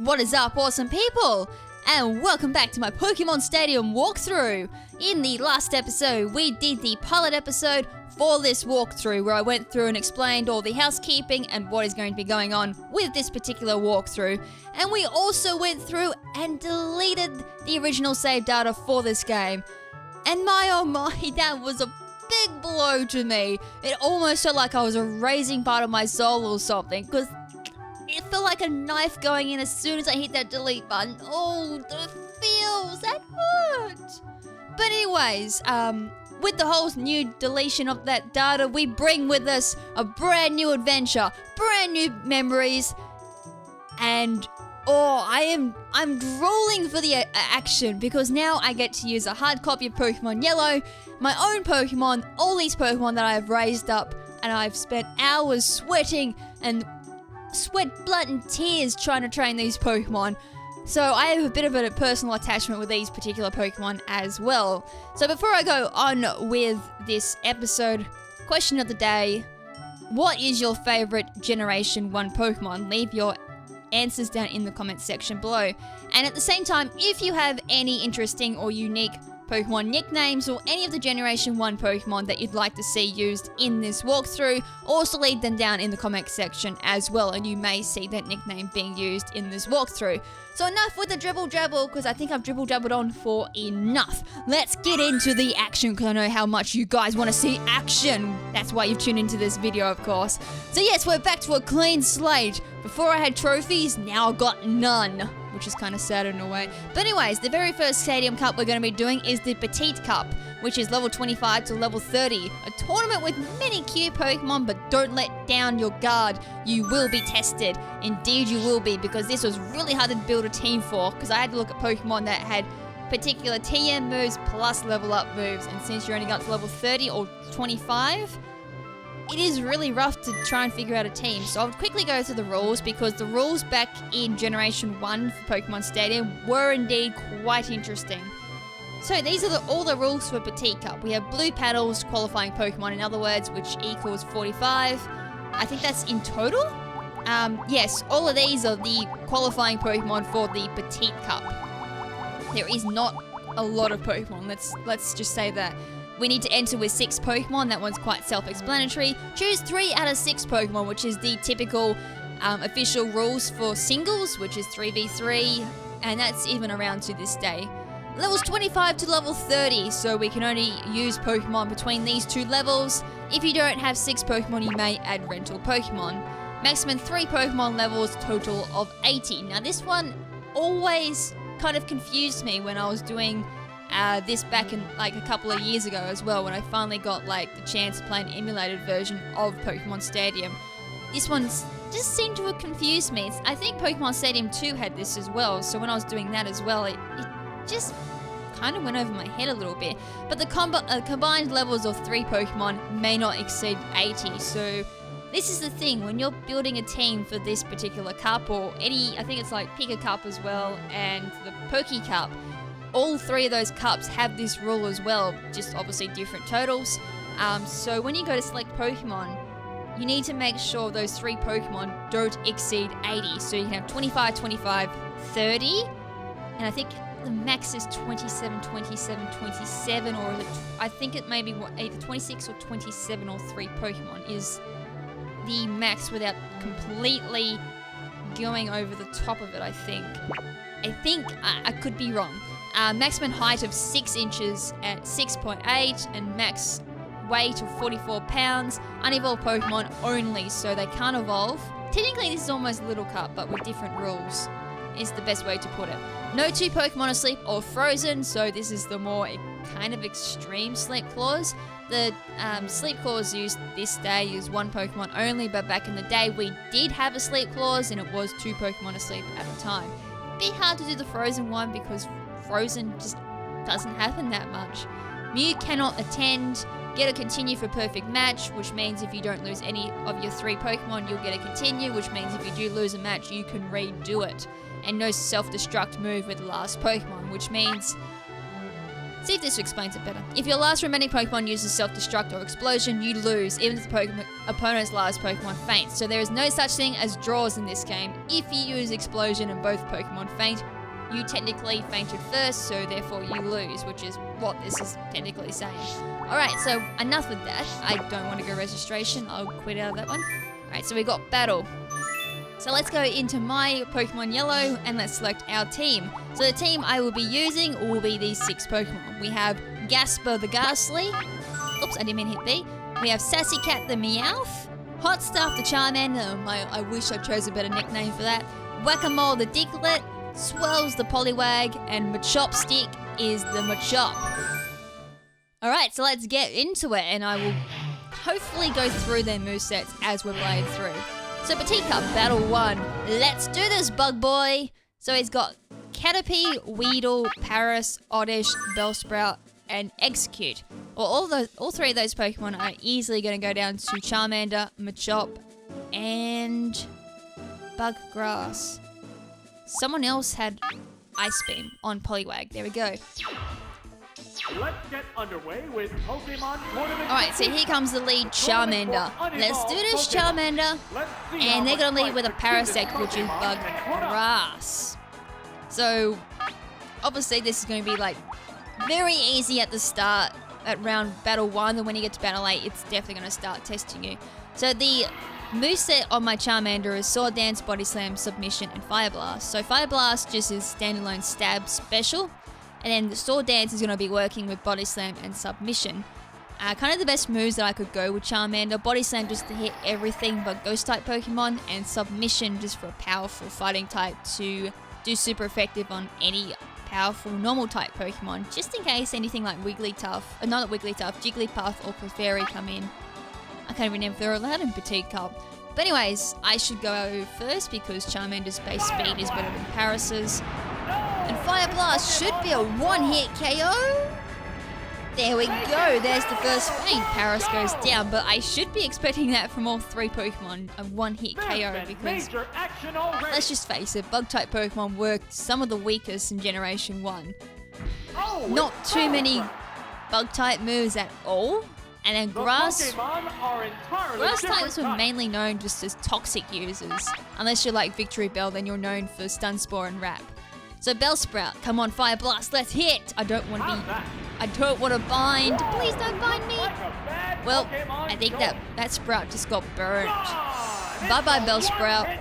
What is up, awesome people? And welcome back to my Pokemon Stadium walkthrough. In the last episode, we did the pilot episode for this walkthrough where I went through and explained all the housekeeping and what is going to be going on with this particular walkthrough. And we also went through and deleted the original save data for this game. And my oh my, that was a big blow to me. It almost felt like I was erasing part of my soul or something, because it felt like a knife going in as soon as I hit that delete button. Oh, the feels, that hurt. But anyways, with the whole new deletion of that data, we bring with us a brand new adventure, brand new memories, and I'm drooling for the action, because now I get to use a hard copy of Pokemon Yellow, my own Pokemon, all these Pokemon that I've raised up, and I've spent hours sweating and sweat, blood, and tears trying to train these Pokemon. So I have a bit of a personal attachment with these particular Pokemon as well. So before I go on with this episode, question of the day: what is your favorite Generation 1 Pokemon? Leave your answers down in the comments section below. And at the same time, if you have any interesting or unique Pokemon nicknames or any of the Generation 1 Pokemon that you'd like to see used in this walkthrough, also leave them down in the comment section as well, and you may see that nickname being used in this walkthrough. So enough with the dribble jabble, because I think I've dribble jabbled on for enough. Let's get into the action, because I know how much you guys want to see action. That's why you've tuned into this video, of course. So yes, we're back to a clean slate. Before I had trophies, now I've got none, which is kind of sad in a way. But anyways, the very first Stadium Cup we're going to be doing is the Petit Cup, which is level 25 to level 30. A tournament with many cute Pokemon, but don't let down your guard. You will be tested. Indeed you will be, because this was really hard to build a team for, because I had to look at Pokemon that had particular TM moves plus level up moves, and since you only got to level 30 or 25, it is really rough to try and figure out a team. So I'll quickly go through the rules, because the rules back in Generation 1 for Pokemon Stadium were indeed quite interesting. So these are all the rules for Petit Cup. We have blue paddles, qualifying Pokemon in other words, which equals 45. I think that's in total? Yes, all of these are the qualifying Pokemon for the Petit Cup. There is not a lot of Pokemon, let's just say that. We need to enter with 6 Pokemon, that one's quite self-explanatory. Choose 3 out of 6 Pokemon, which is the typical official rules for singles, which is 3v3, and that's even around to this day. Levels 25 to level 30, so we can only use Pokemon between these 2 levels. If you don't have 6 Pokemon, you may add rental Pokemon. Maximum 3 Pokemon levels, total of 80. Now this one always kind of confused me when I was doing this back in like a couple of years ago as well, when I finally got like the chance to play an emulated version of Pokemon Stadium. This one just seemed to have confused me. I think Pokemon Stadium 2 had this as well, so when I was doing that as well, it just kind of went over my head a little bit. But the combined levels of 3 Pokemon may not exceed 80, so this is the thing, when you're building a team for this particular cup, or any, I think it's like Pika Cup as well, and the Poke Cup, all 3 of those cups have this rule as well, just obviously different totals. So when you go to select Pokemon, you need to make sure those 3 Pokemon don't exceed 80. So you can have 25, 25, 30, and I think the max is 27, 27, 27, or I think it may be either 26 or 27 or 3 Pokemon is the max without completely going over the top of it, I think. I could be wrong. Maximum height of 6 inches at 6.8 and max weight of 44 pounds. Unevolved Pokemon only, so they can't evolve. Technically this is almost Little Cup, but with different rules is the best way to put it. No 2 Pokemon asleep or frozen, so this is the more kind of extreme sleep clause. The sleep clause used this day is 1 Pokemon only, but back in the day we did have a sleep clause and it was 2 Pokemon asleep at a time. Bit hard to do the frozen one because frozen just doesn't happen that much. Mew cannot attend. Get a continue for perfect match, which means if you don't lose any of your 3 Pokemon, you'll get a continue, which means if you do lose a match, you can redo it. And no self-destruct move with the last Pokemon, which means See if this explains it better. If your last remaining Pokemon uses Self-Destruct or Explosion, you lose, even if the opponent's last Pokemon faints. So there is no such thing as draws in this game. If you use Explosion and both Pokemon faint, you technically fainted first, so therefore you lose, which is what this is technically saying. Alright, so enough with that. I don't want to go registration. I'll quit out of that one. Alright, so we got Battle. So let's go into my Pokemon Yellow and let's select our team. So the team I will be using will be these 6 Pokemon. We have Gasper the Ghastly. Oops, I didn't mean to hit B. We have Sassy Cat the Meowth. Hot Stuff the Charmander. I wish I chose a better nickname for that. Whack-A-Mole the Diglett. Swirls the Poliwag. And Machopstick is the Machop. Alright, so let's get into it and I will hopefully go through their movesets as we're playing through. So Petit Cup Battle 1. Let's do this, bug boy! So he's got Caterpie, Weedle, Paris, Oddish, Bellsprout, and Execute. Well, all 3 of those Pokemon are easily going to go down to Charmander, Machop, and Buggrass. Someone else had Ice Beam on Poliwag. There we go. Let's get underway with Pokemon Tournament. Alright, so here comes the lead Charmander. Let's do this, Charmander. And they're going to lead with a Parasect, which is Buggrass. So, obviously this is going to be like very easy at the start at round Battle 1. Then when you get to Battle 8, it's definitely going to start testing you. So the moveset on my Charmander is Sword Dance, Body Slam, Submission, and Fire Blast. So Fire Blast just is standalone stab special. And then the Sword Dance is going to be working with Body Slam and Submission. Kind of the best moves that I could go with Charmander. Body Slam just to hit everything but Ghost-type Pokemon. And Submission just for a powerful fighting type to do super effective on any powerful normal-type Pokemon. Just in case anything like Wigglytuff, not Wigglytuff, Jigglypuff or Clefairy come in. I can't even remember if they're allowed in Petit Cup. But anyways, I should go first because Charmander's base speed is better than Paris's. And Fire Blast should be a one-hit KO. There we go. There's the first faint. Paris goes down, but I should be expecting that from all 3 Pokemon, a one-hit KO, because let's just face it, Bug-type Pokemon were some of the weakest in Generation 1. Not too many Bug-type moves at all. And then Grass types were mainly known just as toxic users. Unless you're like Victory Bell, then you're known for Stun Spore and Wrap. So Bellsprout, come on, Fire Blast, let's hit! I don't want to bind. Please don't bind me. Well, I think that Sprout just got burnt. Bye-bye, Bellsprout.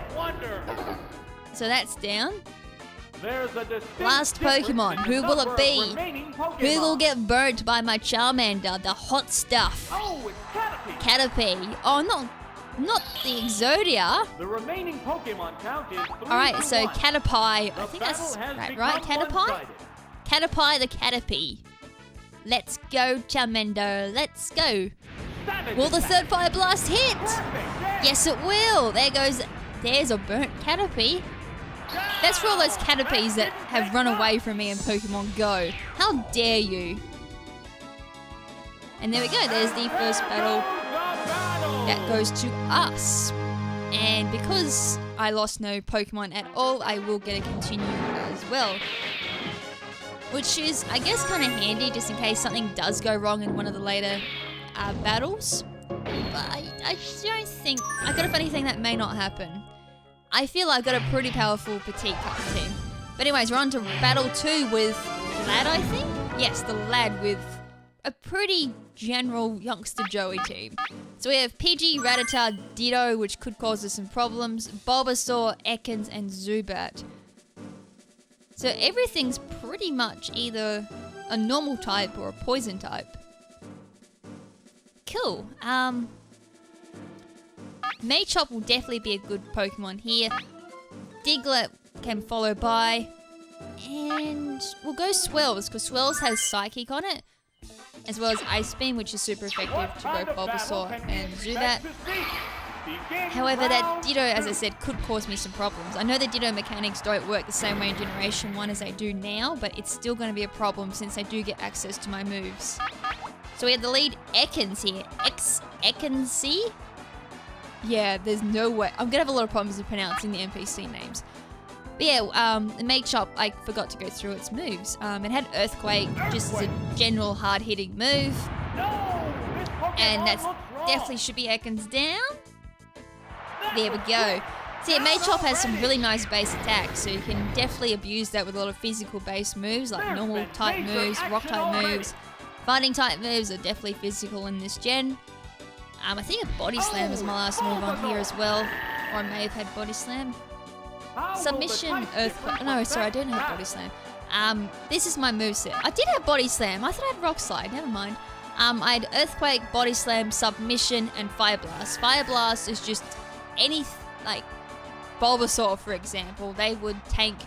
So that's down. Last Pokemon, who will it be? Who will get burnt by my Charmander? The hot stuff. Caterpie. Oh, not the Exodia. The remaining Pokemon count is 3. Alright, so Caterpie. I think that's right? Caterpie? Caterpie the Caterpie. Let's go, Charmander. Let's go. Will the third Fire Blast hit? Yes, it will. There's a burnt Caterpie. That's for all those Caterpies that have run away from me in Pokemon Go. How dare you? And there we go. There's the first battle that goes to us. And because I lost no Pokemon at all, I will get a continue as well. Which is, I guess, kind of handy just in case something does go wrong in one of the later battles. But I don't think... I got a funny thing that may not happen. I feel I've got a pretty powerful Petit Cup team. But anyways, we're on to Battle 2 with Lad, I think? Yes, the Lad with a pretty general Youngster Joey team. So we have Pidgey, Rattata, Ditto, which could cause us some problems, Bulbasaur, Ekans, and Zubat. So everything's pretty much either a normal type or a poison type. Cool. Machop will definitely be a good Pokemon here. Diglett can follow by. And we'll go Swells, because Swells has Psychic on it. As well as Ice Beam, which is super effective to both Bulbasaur and Zubat. However, that Ditto, as I said, could cause me some problems. I know the Ditto mechanics don't work the same way in Generation 1 as they do now, but it's still going to be a problem since I do get access to my moves. So we have the lead Ekans here. Ekansy? Yeah, there's no way. I'm going to have a lot of problems with pronouncing the NPC names. But yeah, the Machop, I forgot to go through its moves. It had Earthquake, just as a general hard-hitting move. And that's definitely should be Ekans down. There we go. So yeah, Machop has some really nice base attacks, so you can definitely abuse that with a lot of physical base moves, like normal type moves, rock type moves. Fighting type moves are definitely physical in this gen. I think a Body Slam was my last move on here as well. Or I may have had Body Slam. Submission, Earthquake. No, sorry, I didn't have Body Slam. This is my moveset. I did have Body Slam. I thought I had Rock Slide. Never mind. I had Earthquake, Body Slam, Submission, and Fire Blast. Fire Blast is just any, like, Bulbasaur, for example. They would tank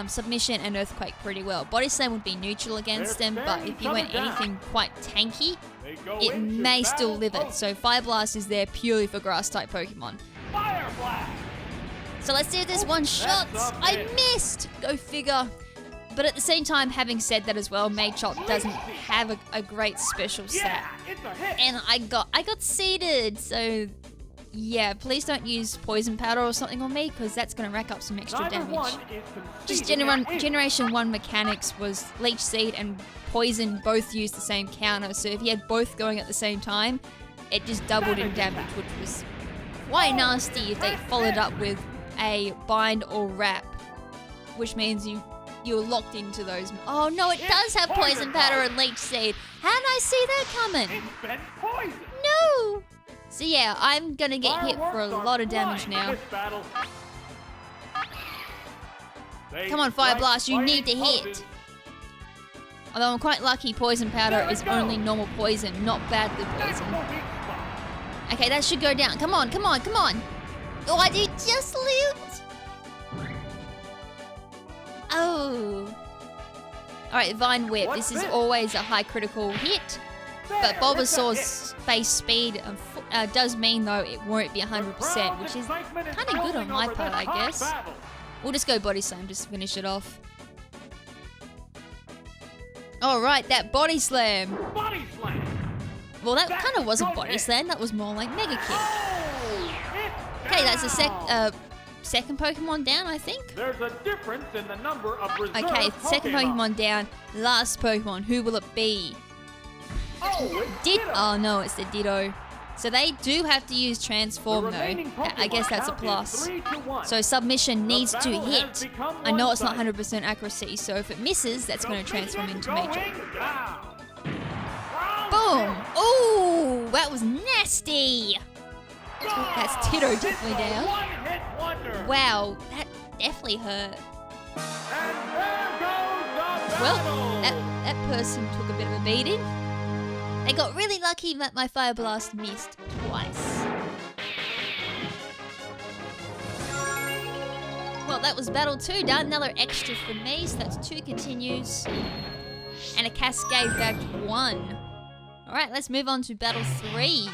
Submission and Earthquake pretty well. Body Slam would be neutral against them, but if you went anything quite tanky, it may still live it. So Fire Blast is there purely for Grass-type Pokemon. Fire Blast! So let's do this one shot. I missed! Go figure. But at the same time, having said that as well, Machop doesn't have a great special stat. And I got seeded, so yeah, please don't use Poison Powder or something on me, because that's going to rack up some extra damage. Just Generation 1 mechanics was Leech Seed and Poison both used the same counter, so if you had both going at the same time, it just doubled in damage, which was quite nasty if they followed up with a Bind or Wrap, which means you're locked into those. Oh no, it does have Poison Powder and Leech Seed. How did I see that coming? No! So yeah, I'm gonna get hit for a lot of damage now. Come on, Fire Blast, you need to hit. Although I'm quite lucky Poison Powder is only normal poison, not badly poison. Okay, that should go down. Come on, come on, come on. Oh, I did just lived. Oh. Alright, Vine Whip. This is always a high critical hit. But Bulbasaur's base speed does mean, though, it won't be 100%, which is kind of good on my part, I guess. We'll just go Body Slam just to finish it off. Alright, that Body Slam. Body Slam! Well, that kind of wasn't Body Slam. That was more like Mega Kick. Okay, that's a second Pokemon down, I think. There's a difference in the number of reserved Okay, second Pokemon down. Last Pokemon. Who will it be? Oh no, it's the Ditto. So they do have to use Transform though. I guess that's a plus. So Submission needs to hit. I know it's not 100% accuracy, so if it misses, that's going to transform into Major. Boom! Ooh, that was nasty! That's Ditto definitely down. Wow, that definitely hurt. Well, that person took a bit of a beating. I got really lucky that my Fire Blast missed twice. Well, that was Battle 2 done. Another extra for me, so that's 2 continues. And a Cascade back 1. Alright, let's move on to Battle 3.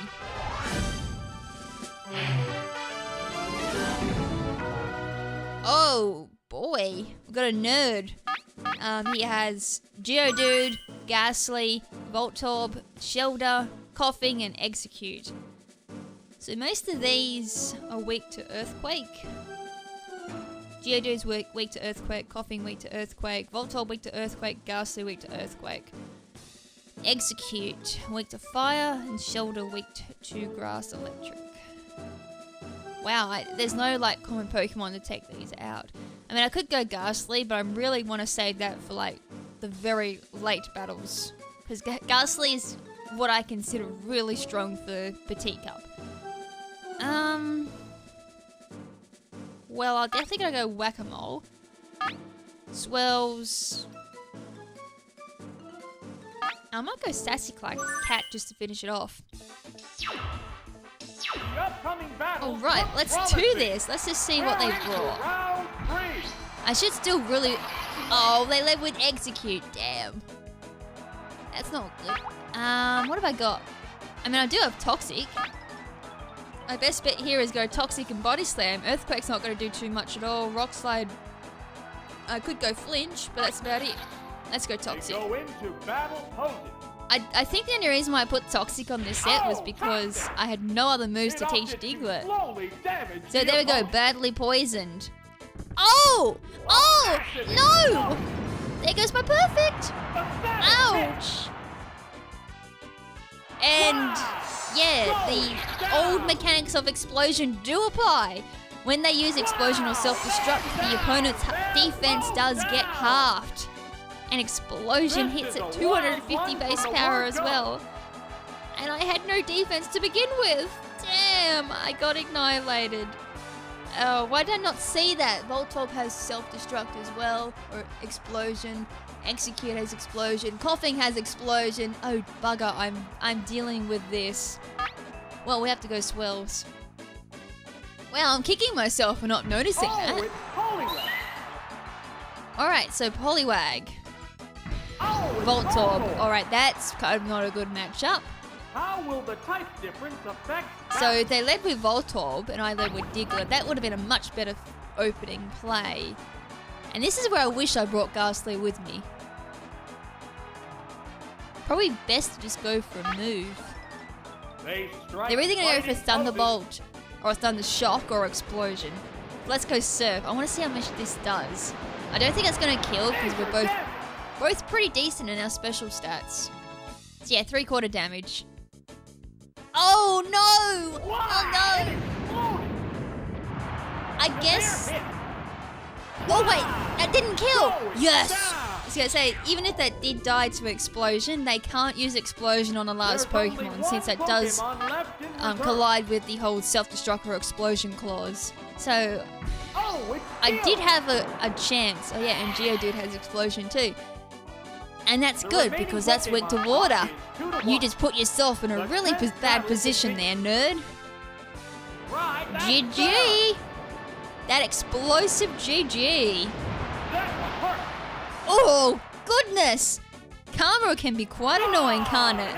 Oh, boy. We've got a nerd. He has Geodude, Ghastly, Voltorb, Shelter, Coughing, and Execute. So most of these are weak to Earthquake. Geodude's weak to Earthquake, Coughing weak to Earthquake, Voltorb weak to Earthquake, Ghastly weak to Earthquake. Execute weak to Fire, and Shelter weak to Grass Electric. Wow, there's no like common Pokemon to take these out. I mean, I could go Ghastly, but I really want to save that for like the very late battles. Because Ghastly is what I consider really strong for Petit Cup. Well, I'll definitely gotta go Whack-A-Mole. Swells. I might go Sassy Cat just to finish it off. Alright, let's do this. Let's just see what they brought. I should still really... Oh, they led with Execute. Damn. That's not good. What have I got? I mean, I do have Toxic. My best bet here is go Toxic and Body Slam. Earthquake's not going to do too much at all. Rock Slide... I could go Flinch, but that's about it. Let's go Toxic. I think the only reason why I put Toxic on this set was because I had no other moves to teach Diglett. So there we go, badly poisoned. Oh! Oh! No! There goes my perfect! Ouch! And yeah, the old mechanics of explosion do apply. When they use explosion or self-destruct, the opponent's defense does get halved. And explosion hits at 250 base power as well. And I had no defense to begin with. Damn, I got annihilated. Oh, why did I not see that? Voltorb has self-destruct as well, or explosion. Execute has explosion. Coughing has explosion. Oh bugger, I'm dealing with this. Well, we have to go swells. Wow, I'm kicking myself for not noticing that. Alright, so Poliwag. Voltorb. Alright, that's kind of not a good matchup. How will the type difference affect? So they led with Voltorb and I led with Diglett. That would have been a much better opening play. And this is where I wish I brought Ghastly with me. Probably best to just go for a move. They're either going to go for Thunderbolt or Thunder Shock or Explosion. Let's go Surf. I want to see how much this does. I don't think it's going to kill because we're both pretty decent in our special stats. So yeah, 3/4 damage. Oh no! Oh no! I guess... Oh wait, that didn't kill! Yes! I was going to say, even if that did die to Explosion, they can't use Explosion on the last Pokemon since that does collide with the whole Self-Destruct or Explosion clause. So, I did have a chance. Oh yeah, and Geodude has Explosion too. And that's good because that's weak to water. You just put yourself in a really bad position there, nerd. GG! That explosive GG. Oh, goodness! Karma can be quite annoying, can't it?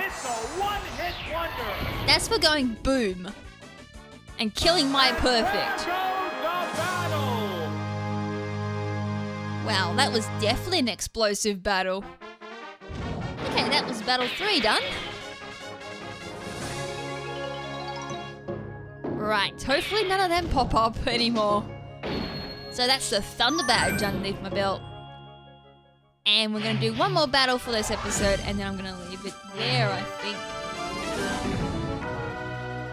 That's for going boom and killing my perfect. Wow, that was definitely an explosive battle. Okay, that was battle 3 done. Right, hopefully none of them pop up anymore. So that's the Thunder Badge underneath my belt. And we're going to do one more battle for this episode, and then I'm going to leave it there, I think.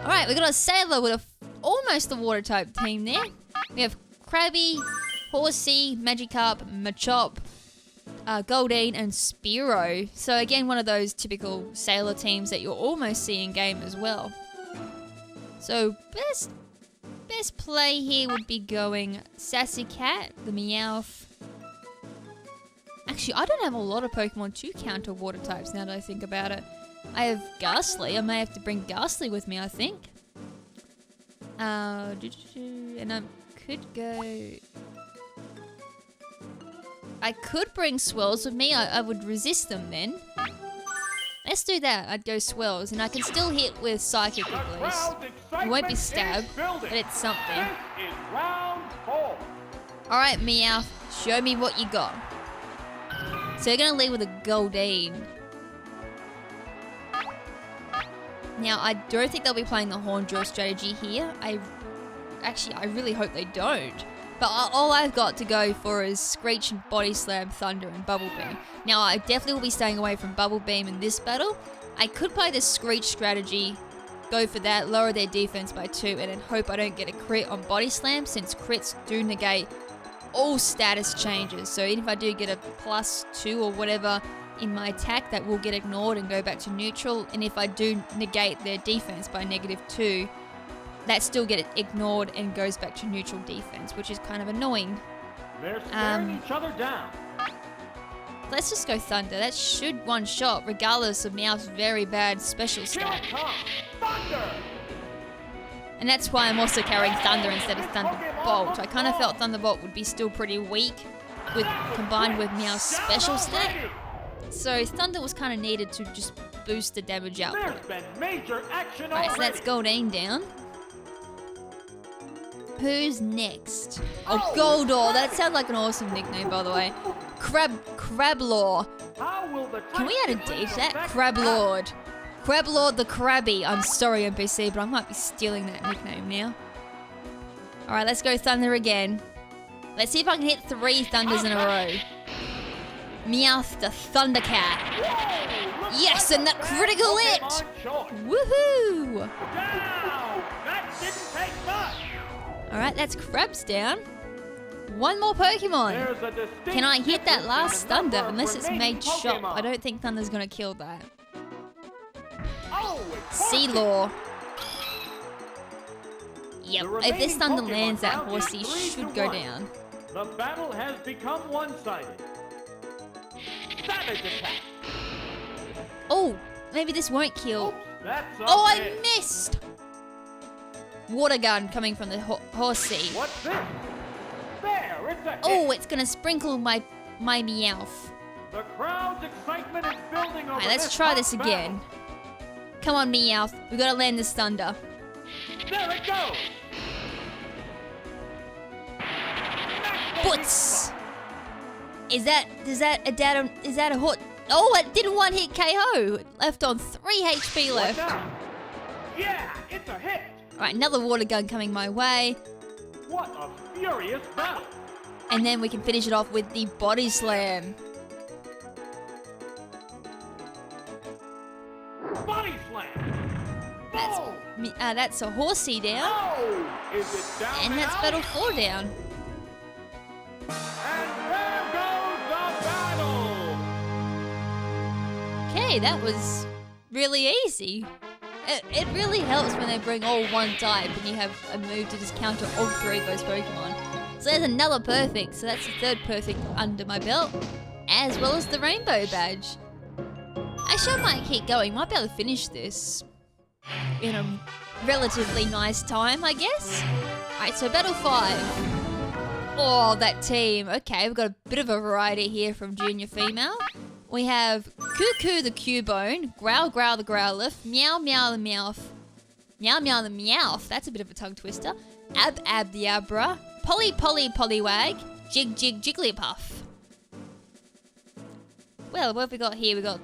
Alright, we got a Sailor with almost the water type team there. We have Krabby, Horsey, Magikarp, Machop, Goldeen, and Spearow. So again, one of those typical Sailor teams that you'll almost see in game as well. So best play here would be going Sassy Cat, the Meowth. Actually, I don't have a lot of Pokemon to counter water types now that I think about it. I have Ghastly. I may have to bring Ghastly with me, I think. And I could go... I could bring Swells with me. I would resist them then. Let's do that. I'd go Swells, and I can still hit with Psychic at least. It won't be stabbed, but it's something. Alright, Meowth, show me what you got. So you're gonna lead with a Goldeen. Now, I don't think they'll be playing the Horn Drill strategy here. I really hope they don't. But all I've got to go for is Screech and Body Slam, Thunder and Bubble Beam. Now, I definitely will be staying away from Bubble Beam in this battle. I could play the Screech strategy, go for that, lower their defense by 2, and then hope I don't get a crit on Body Slam, since crits do negate all status changes. So even if I do get a +2 or whatever in my attack, that will get ignored and go back to neutral. And if I do negate their defense by -2, that still gets ignored and goes back to neutral defense, which is kind of annoying. They're staring each other down. Let's just go Thunder. That should one-shot, regardless of Meowth's very bad special stat. Thunder! And that's why I'm also carrying Thunder instead of Thunderbolt. I kind of felt Thunderbolt would be still pretty weak combined with Meowth's special stat. So Thunder was kind of needed to just boost the damage output. Alright, so that's Goldeen down. Who's next? Oh, Goldor. That sounds like an awesome nickname, by the way. Crablord. Can we add a D to that? Crablord. Crablord the Krabby. I'm sorry, NPC, but I might be stealing that nickname now. Alright, let's go Thunder again. Let's see if I can hit 3 thunders in a row. Meowth the Thundercat. Yes, and that critical hit! Woohoo! That didn't take much. Alright, that's Crabs down. 1 more Pokemon. Can I hit that last Thunder unless it's made Chop? I don't think Thunder's gonna kill that. Sealaw. Yep, if this Thunder lands, that Horsey should go down. The battle has become one-sided. Savage attack. Oh, maybe this won't kill. Oh, I missed! Water gun coming from the Horsey. What's this? There, it's a hit. Oh, it's gonna sprinkle my Meowth. The crowd's excitement is building over. Alright, let's try this again. Come on, Meowth. We gotta land this Thunder. There it goes. Boots! Is that a hot? Oh, it did 1-hit KO. It left on 3 HP left. Yeah, it's a hit. Alright, another water gun coming my way. What a furious battle. And then we can finish it off with the Body Slam. Body slam. That's a Horsey down. Oh, is it down And that's Battle 4 down. And there goes the battle. Okay, that was really easy. It really helps when they bring all 1 type and you have a move to just counter all 3 of those Pokemon. So there's another perfect, so that's the 3rd perfect under my belt, as well as the Rainbow Badge. Actually, I might keep going, might be able to finish this in a relatively nice time, I guess. Alright, so Battle 5. Oh, that team. Okay, we've got a bit of a variety here from junior female. We have Cuckoo the Cubone, Growl Growl the Growlithe, Meow Meow the Meowth, Meow Meow the Meowth, that's a bit of a tongue twister, Ab Ab the Abra, Polly Polly Poliwag, Jig Jig Jigglypuff. Well, what have we got here? We've got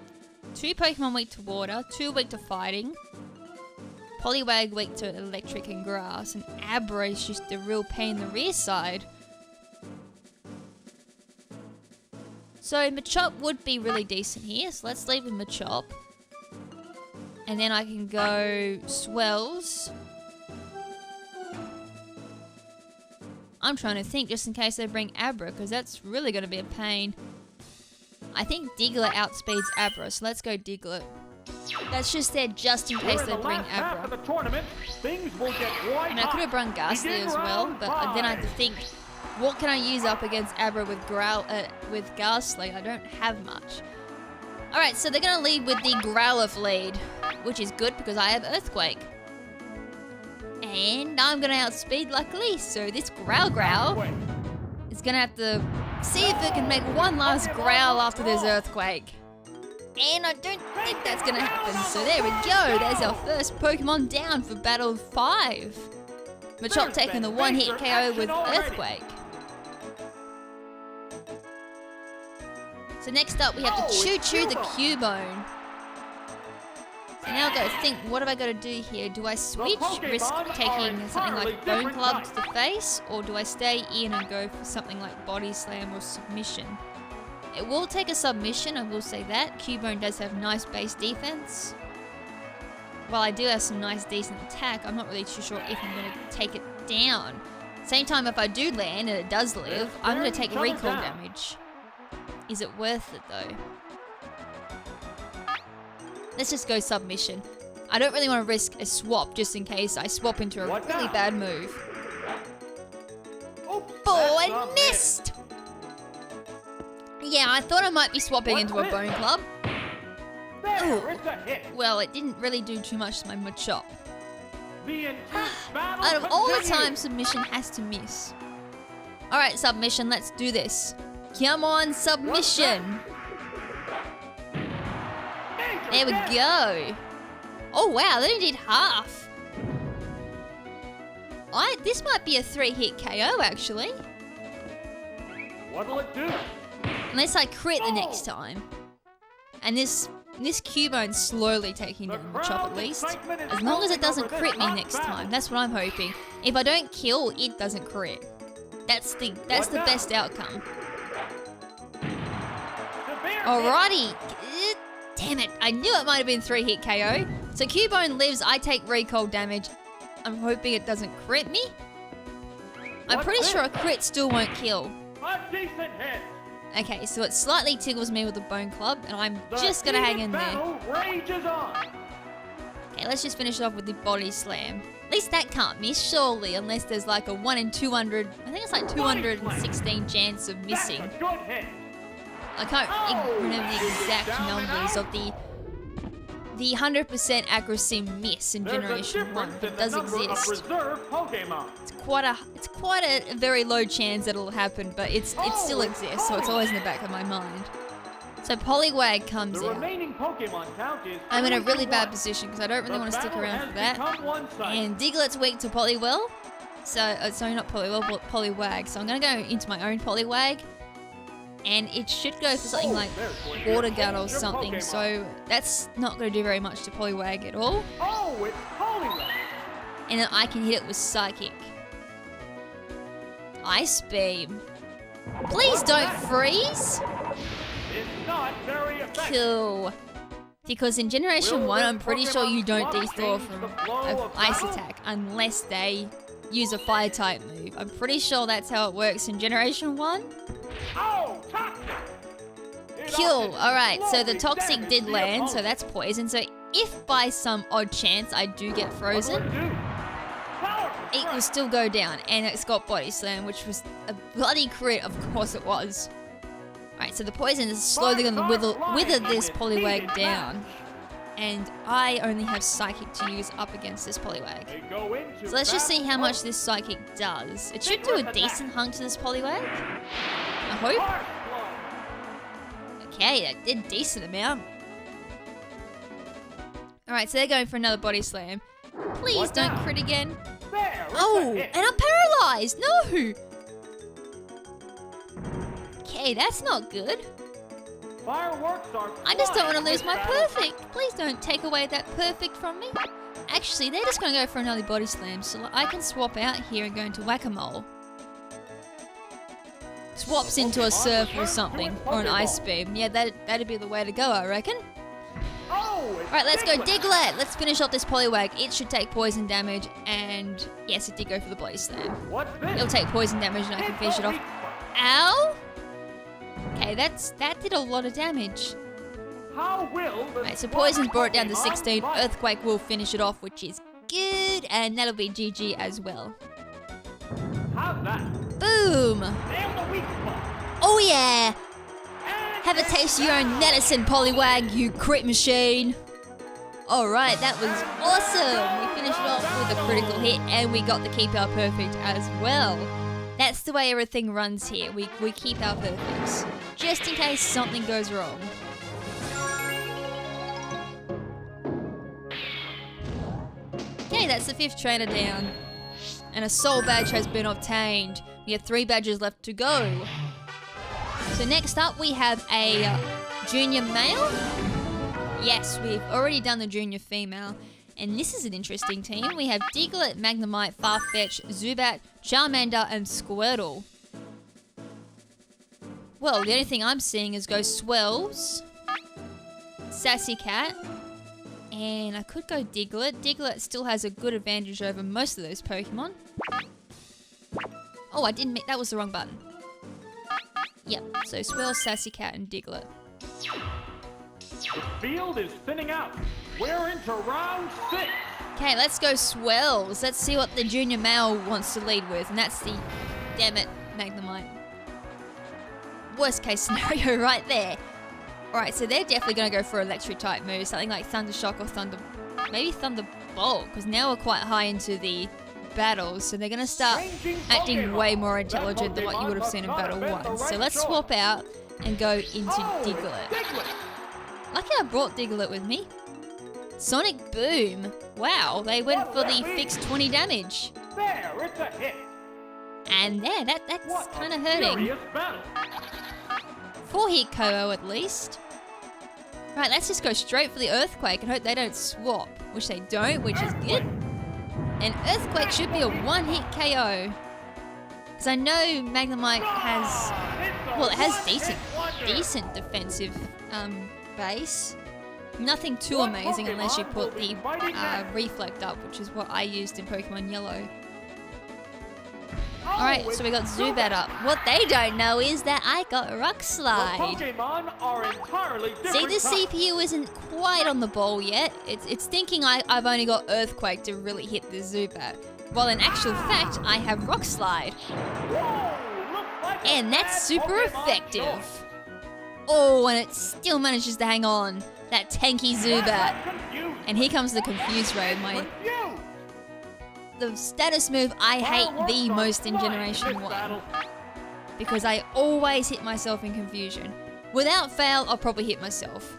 2 Pokemon weak to water, 2 weak to fighting, Poliwag weak to electric and grass, and Abra is just a real pain in the rear side. So Machop would be really decent here, so let's leave with Machop. And then I can go Swells. I'm trying to think just in case they bring Abra, because that's really going to be a pain. I think Diglett outspeeds Abra, so let's go Diglett. That's just there just in case they bring Abra. The tournament, things will get white And I could have brought Ghastly as well, but then I have to think, what can I use up against Abra with Ghastly? I don't have much. Alright, so they're going to lead with the Growlithe lead, which is good because I have Earthquake. And I'm going to outspeed luckily, so this Growl is going to have to see if it can make one last growl after this Earthquake. And I don't think that's going to happen, so there we go. There's our first Pokemon down for Battle 5. Machop taking the 1-hit KO with Earthquake. So next up we have to Choo-Choo the Cubone. So now I've got to think, what have I got to do here? Do I switch, risk taking something like Bone Club to the face? Or do I stay in and go for something like Body Slam or Submission? It will take a submission, I will say that. Cubone does have nice base defense. While I do have some nice decent attack, I'm not really too sure if I'm going to take it down. Same time, if I do land and it does live, I'm going to take recall damage. Is it worth it though? Let's just go submission. I don't really want to risk a swap just in case I swap into a really bad move. Oh, I missed! Yeah, I thought I might be swapping into a Bone Club. Ooh. Well, it didn't really do too much to my Machop. Out of all the time, submission has to miss. Alright, submission, let's do this. Come on, submission! There we go. Oh wow, they only did half. This might be a 3-hit KO actually. What'll it do? Unless I crit the next time. And this Cubone's slowly taking down the Machop at least. As long as it doesn't crit me next time. That's what I'm hoping. If I don't kill, it doesn't crit. That's the best outcome. Severe Alrighty. Damn it. I knew it might have been 3-hit KO. So Cubone lives, I take recoil damage. I'm hoping it doesn't crit me. I'm pretty sure a crit still won't kill. A decent hit. Okay, so it slightly tickles me with a bone club, and I'm just gonna hang in there. Battle rages on. Okay, let's just finish it off with the body slam. At least that can't miss, surely, unless there's like a 1 in 200, I think it's like 216 chance of missing. That's a good hit. I can't remember the exact numbers of the 100% accuracy miss in Generation 1, but it does exist. Reserve Pokemon. It's quite a very low chance that it'll happen, but it still exists, so it's always in the back of my mind. So Poliwag comes The out. remaining Pokemon count is I'm in a really 3-1. bad position because I don't really want to stick around for that. And Diglett's weak to Poliwhirl. So, sorry, not Poliwhirl, but Poliwag. So I'm going to go into my own Poliwag. And it should go for something like Water Gun or something. So that's not going to do very much to Poliwag at all. Oh, it's Poliwag. And then I can hit it with Psychic. Ice Beam. Please don't freeze. It's not very effective. Cool. Because in Generation 1, I'm pretty sure you don't dethaw from an ice attack unless they use a fire type move. I'm pretty sure that's how it works in Generation 1. Oh, toxic. Cool. Alright, so the Toxic did land, so that's poison. So if by some odd chance I do get frozen, it will still go down. And it's got Body Slam, which was a bloody crit, of course it was. Alright, so the poison is slowly going to wither this Poliwag down. And I only have Psychic to use up against this Poliwag. So let's just see how much this Psychic does. It should do a decent hunk to this Poliwag. I hope. Okay, that did a decent amount. Alright, so they're going for another Body Slam. Please don't crit again. Oh, and I'm paralyzed! No! Okay, that's not good. I just don't want to lose my perfect. Please don't take away that perfect from me. Actually, they're just going to go for another Body Slam, so I can swap out here and go into Whack-A-Mole. Swaps into a Surf or something, or an Ice Beam. Yeah, that'd be the way to go, I reckon. Alright, let's go Diglett. Let's finish off this Poliwag. It should take poison damage, and yes, it did go for the Body Slam. It'll take poison damage and I can finish it off. Ow! Okay, that did a lot of damage. Right, so poison's brought it down to 16. Earthquake will finish it off, which is good, and that'll be GG as well. Boom! Oh yeah! Have a taste of your own medicine, Poliwag, you crit machine. Alright, that was awesome! We finished it off with a critical hit, and we got the Keep Our Perfect as well. That's the way everything runs here. We keep our perfects, just in case something goes wrong. Okay, that's the 5th trainer down. And a soul badge has been obtained. We have 3 badges left to go. So next up we have a junior male. Yes, we've already done the junior female. And this is an interesting team. We have Diglett, Magnemite, Farfetch, Zubat, Charmander, and Squirtle. Well, the only thing I'm seeing is go Swells, Sassy Cat, and I could go Diglett. Diglett still has a good advantage over most of those Pokemon. Oh, I didn't make, that was the wrong button. Yep, so Swells, Sassy Cat, and Diglett. The field is thinning out. We're into round 6. Okay, let's go Swells. Let's see what the junior male wants to lead with, and that's the, damn it, Magnemite. Worst case scenario right there. Alright, so they're definitely going to go for electric type moves, something like Thunder Shock or maybe Thunderbolt, because now we're quite high into the battles, so they're going to start acting way more intelligent than what you would have seen in Battle 1. So let's swap out and go into Diglett. Lucky I brought Diglett with me. Sonic Boom. Wow, they went for the fixed 20 damage. There, it's a hit. And there, that's kind of hurting. 4-hit KO at least. Right, let's just go straight for the Earthquake and hope they don't swap, which they don't, which is good. And Earthquake should be a 1-hit KO. Because I know Magnemite has, well, it has decent defensive base. Nothing too amazing unless you put the Reflect up, which is what I used in Pokemon Yellow. Alright, so we got Zubat up. What they don't know is that I got Rock Slide. See, this CPU isn't quite on the ball yet. It's thinking I've only got Earthquake to really hit the Zubat. While in actual fact, I have Rock Slide. And that's super effective. Oh, and it still manages to hang on. That tanky Zubat. And here comes the Confuse Ray, the status move I hate the most in Generation 1. Because I always hit myself in Confusion. Without fail, I'll probably hit myself.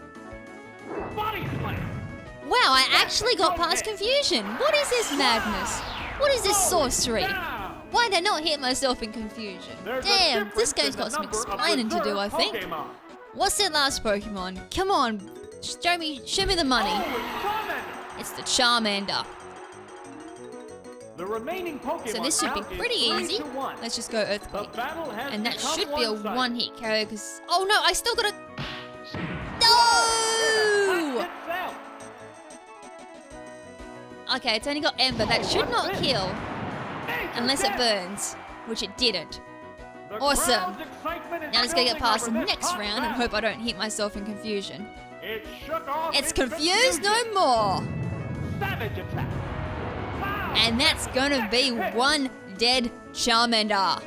Wow, I actually got past Confusion. What is this madness? What is this sorcery? Why did I not hit myself in Confusion? Damn, this game's got some explaining to do, I think. What's that last Pokemon? Come on, show me the money. It's the Charmander. So this should be pretty easy. Let's just go Earthquake. And that should be a one-hit KO because... Oh no, I still gotta... No! Okay, it's only got Ember. That should not kill. Unless it burns, which it didn't. Awesome. Now let's go get past the next round and hope I don't hit myself in Confusion. It's confused no more. And that's gonna be one dead Charmander.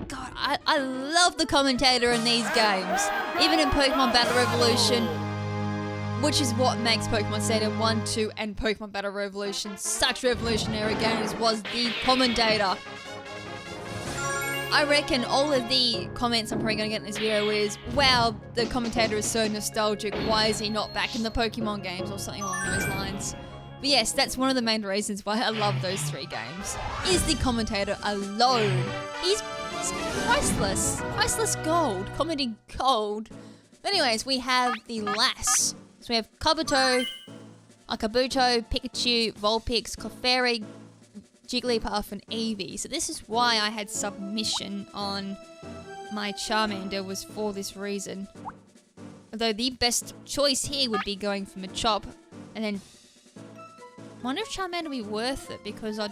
God, I love the commentator in these games. Even in Pokemon Battle Revolution, which is what makes Pokemon Stadium 1, 2, and Pokemon Battle Revolution such revolutionary games, was the commentator. I reckon all of the comments I'm probably going to get in this video is, wow, the commentator is so nostalgic, why is he not back in the Pokemon games, or something along those lines. But yes, that's one of the main reasons why I love those three games, is the commentator alone. He's priceless. Priceless gold. Commenting gold. But anyways, we have the Lass. So we have Kabuto, Pikachu, Vulpix, Clefairy, Jigglypuff, and Eevee. So this is why I had submission on my Charmander, was for this reason. Although the best choice here would be going for Machop, and then I wonder if Charmander would be worth it, because I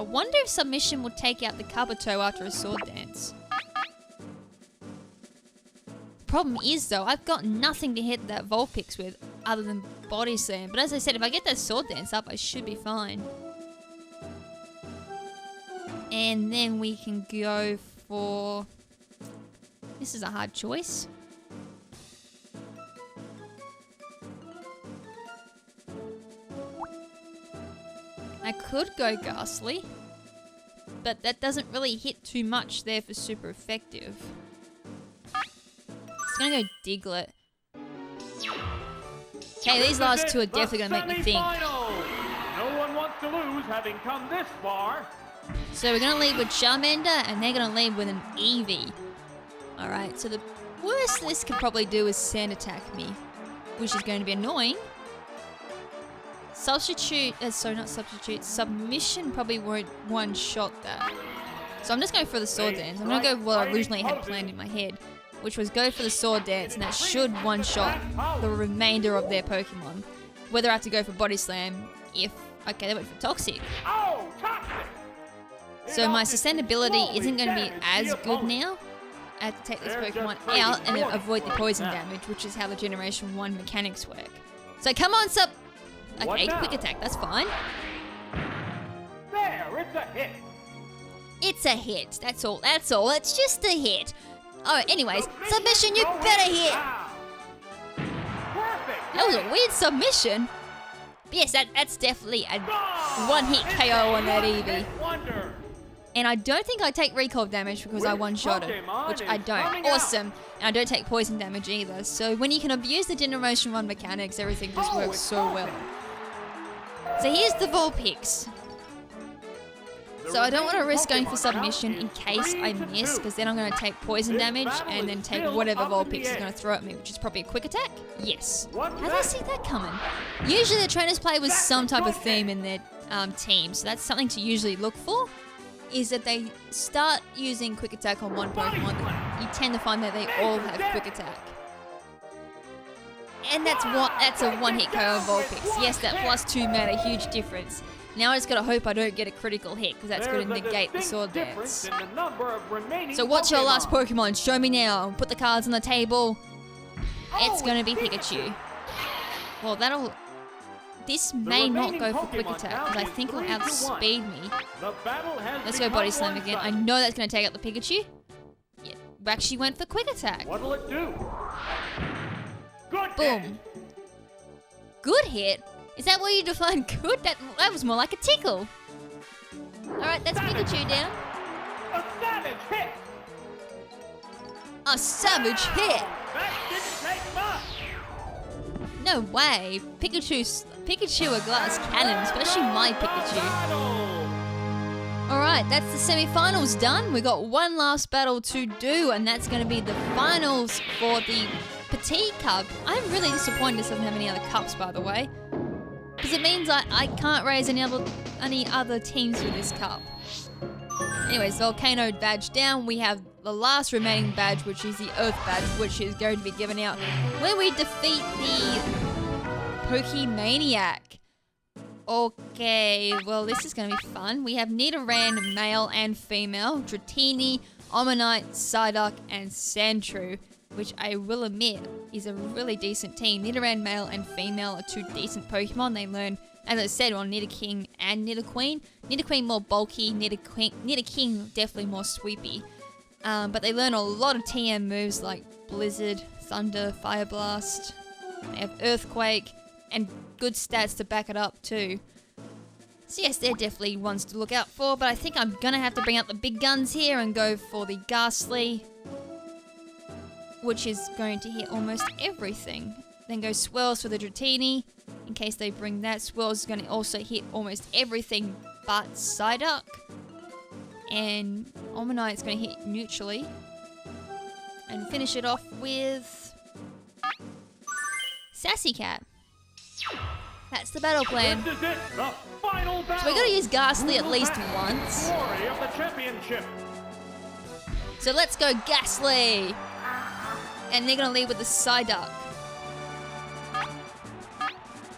wonder if submission would take out the Kabuto after a Sword Dance. Problem is though, I've got nothing to hit that Vulpix with other than Body Slam. But as I said, if I get that Sword Dance up, I should be fine. And then we can go for... This is a hard choice. I could go Ghastly, but that doesn't really hit too much there for super effective. It's gonna go Diglett. Okay, these last two are definitely gonna make me think. No one wants to lose having come this far. So we're gonna lead with Charmander, and they're gonna lead with an Eevee. Alright, so the worst this could probably do is Sand Attack me, which is going to be annoying. Substitute, not substitute, submission probably won't one-shot that. So I'm just going for the Sword Dance. I'm going to go what I originally had planned in my head, which was go for the Sword Dance, and that should one-shot the remainder of their Pokemon. Whether I have to go for Body Slam if... Okay, they went for Toxic. So my sustainability isn't going to be as good now. I have to take this Pokemon out and then avoid the poison damage, which is how the Generation 1 mechanics work. So come on, Sub... Okay, quick attack, that's fine. There, it's a hit. It's a hit, that's all, it's just a hit. Oh, anyways, submission, you better hit. That was a weird submission. But yes, that's definitely a one-hit KO on that Eevee. And I don't think I take recall damage because I one-shotted, which I don't. Awesome. And I don't take poison damage either. So when you can abuse the Generation 1 mechanics, everything just works so well. So here's the Vulpix. So I don't want to risk going for submission in case I miss, because then I'm going to take poison damage and then take whatever Vulpix is going to throw at me, which is probably a quick attack. Yes. How did I see that coming? Usually the trainers play with some type of theme in their team. So that's something to usually look for, is that they start using Quick Attack on one Pokemon. You tend to find that they all have Quick Attack. And that's a one-hit KO on Vulpix. Yes, that +2 made a huge difference. Now I just gotta hope I don't get a critical hit, because that's gonna negate the Sword Dance. So what's your last Pokemon? Show me now. Put the cards on the table. It's gonna be Pikachu. Well, this may not go for Quick Attack, because I think it'll outspeed me. Let's go Body Slam again. I know that's gonna take out the Pikachu. Yeah, actually went for Quick Attack. What'll it do? Good Boom. hit. Good hit? Is that what you define good? That was more like a tickle. Alright, that's Pikachu down. A savage hit. A savage hit? That didn't take much. No way. Pikachu a glass cannon, especially my Pikachu. Alright, that's the semi-finals done. We got one last battle to do, and that's going to be the finals for the Petit Cup. I'm really disappointed this doesn't have any other cups, by the way, because it means I can't raise any other teams with this cup. Anyways, Volcano badge down. We have the last remaining badge, which is the Earth badge, which is going to be given out when we defeat the Pokemaniac. Okay, well this is going to be fun. We have Nidoran, male and female, Dratini, Omanyte, Psyduck, and Sandshrew, which I will admit is a really decent team. Nidoran male and female are two decent Pokemon. They learn, as I said, on Nidoking and Nidoqueen. Nidoqueen more bulky, Nidoking definitely more sweepy. But they learn a lot of TM moves like Blizzard, Thunder, Fire Blast. They have Earthquake, and good stats to back it up too. So yes, they're definitely ones to look out for, but I think I'm gonna have to bring out the big guns here and go for the Ghastly, which is going to hit almost everything. Then go Swirls for the Dratini, in case they bring that. Swirls is going to also hit almost everything but Psyduck. And Omanyte's going to hit neutrally. And finish it off with Sassy Cat. That's the battle plan. This is it, the final battle. So we got to use Ghastly at least once. Glory of the championship. So let's go Ghastly! And they're going to lead with the Psyduck.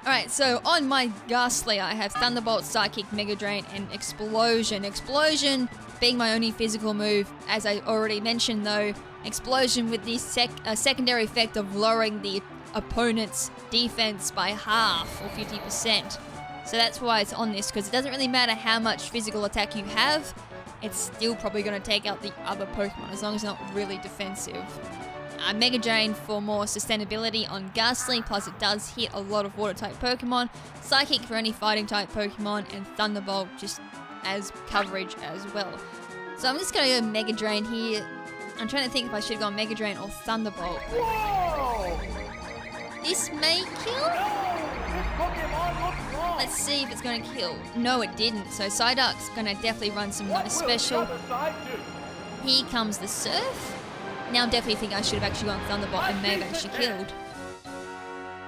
Alright, so on my Ghastly, I have Thunderbolt, Psychic, Mega Drain, and Explosion. Explosion being my only physical move. As I already mentioned though, Explosion with the secondary effect of lowering the opponent's defense by half, or 50%. So that's why it's on this, because it doesn't really matter how much physical attack you have, it's still probably going to take out the other Pokemon, as long as it's not really defensive. Mega Drain for more sustainability on Ghastly, plus it does hit a lot of Water-type Pokemon. Psychic for any Fighting-type Pokemon, and Thunderbolt just as coverage as well. So I'm just going to go Mega Drain here. I'm trying to think if I should have gone Mega Drain or Thunderbolt. Whoa! This may kill? No! This Pokemon looks wrong! Let's see if it's going to kill. No, it didn't. So Psyduck's going to definitely run some nice special. Here comes the Surf. Now I definitely think I should have actually gone Thunderbolt and may have actually killed.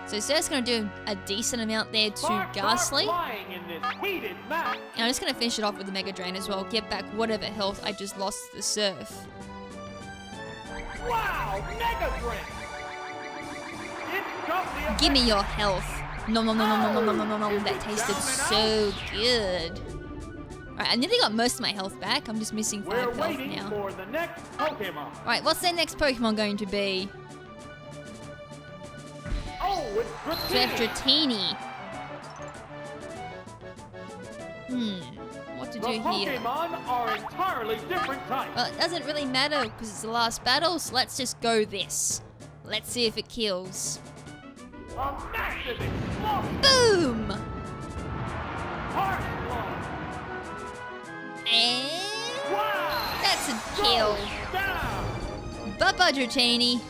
So Surf's going to do a decent amount there to Ghastly. And I'm just going to finish it off with the Mega Drain as well. Get back whatever health I just lost to the Surf. Wow! Mega Drain! Give me your health. Nom nom nom nom nom nom nom nom nom. That tasted so good. Alright, I nearly got most of my health back. I'm just missing 5 health now. For the next Pokemon. Alright, what's their next Pokemon going to be? Oh, it's Dratini. What to do here? Pokemon are entirely different types. Well, it doesn't really matter because it's the last battle, so let's just go this. Let's see if it kills. A massive explosion. Boom! Harsh blow. And Wow! that's a kill. Down. Bye-bye, Dratini.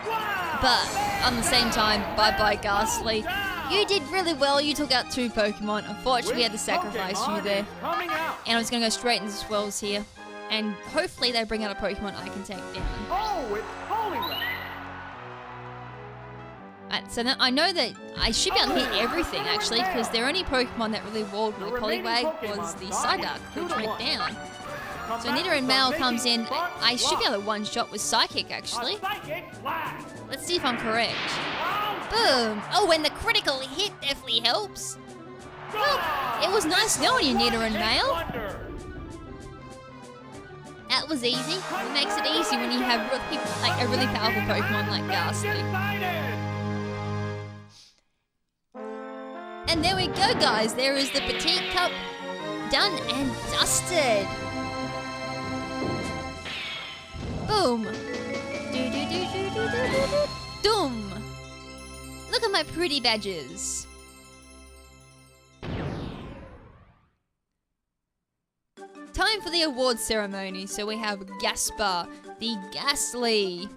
Wow! But on the same time, bye-bye, Ghastly. You did really well. You took out 2 Pokemon. Unfortunately, we had to sacrifice you there. Coming out. And I'm just going to go straight into the Swirls here. And hopefully they bring out a Pokemon I can take down. Oh, it's Poliwrath. So now I know that I should be able to hit everything actually, because the only Pokemon that really walled my Poliwag was the Psyduck, which went down. So Nidoran and Male comes in. I should be able to one-shot with Psychic actually. Let's see if I'm correct. Boom! Oh, and the critical hit definitely helps. Well, it was nice knowing you, Nidoran and Male. That was easy. It makes it easy when you have like a really powerful Pokemon like Ghastly. And there we go, guys. There is the Petit Cup done and dusted. Boom. Doom. Look at my pretty badges. Time for the awards ceremony. So we have Gasper, the Ghastly,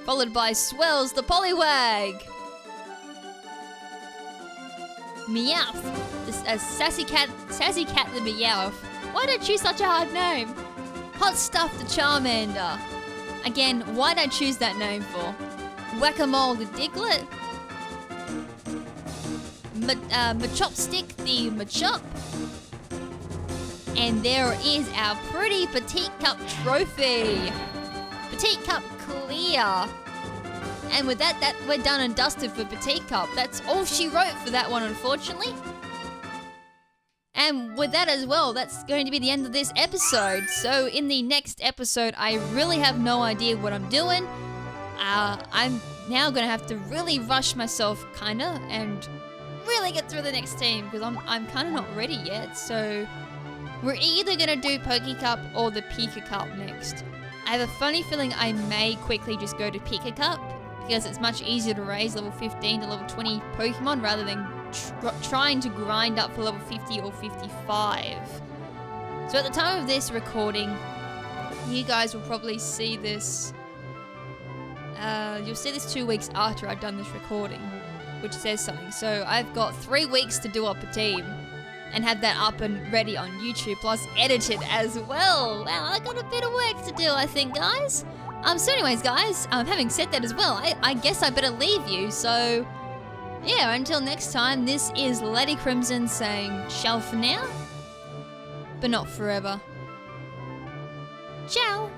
followed by Swells, the Poliwag, Meowth, a sassy cat the Meowth. Why did I choose such a hard name? Hot Stuff, the Charmander. Again, why did I choose that name for? Whack-a-Mole, the Diglett, Machopstick, the Machop. And there is our pretty Petit Cup trophy. Petit Cup clear. And with that, we're done and dusted for Petit Cup. That's all she wrote for that one, unfortunately. And with that as well, that's going to be the end of this episode. So in the next episode, I really have no idea what I'm doing. I'm now going to have to really rush myself, kind of, and really get through the next team, because I'm kind of not ready yet. So we're either going to do Poke Cup or the Pika Cup next. I have a funny feeling I may quickly just go to Pika Cup, because it's much easier to raise level 15 to level 20 Pokemon rather than trying to grind up for level 50 or 55. So at the time of this recording, you guys will probably see this. You'll see this 2 weeks after I've done this recording, which says something. So I've got 3 weeks to do up a team and have that up and ready on YouTube, plus edit it as well. Wow, I got a bit of work to do, I think, guys. So anyways, guys, having said that as well, I guess I better leave you. So yeah, until next time, this is Lady KrimZen saying ciao for now, but not forever. Ciao.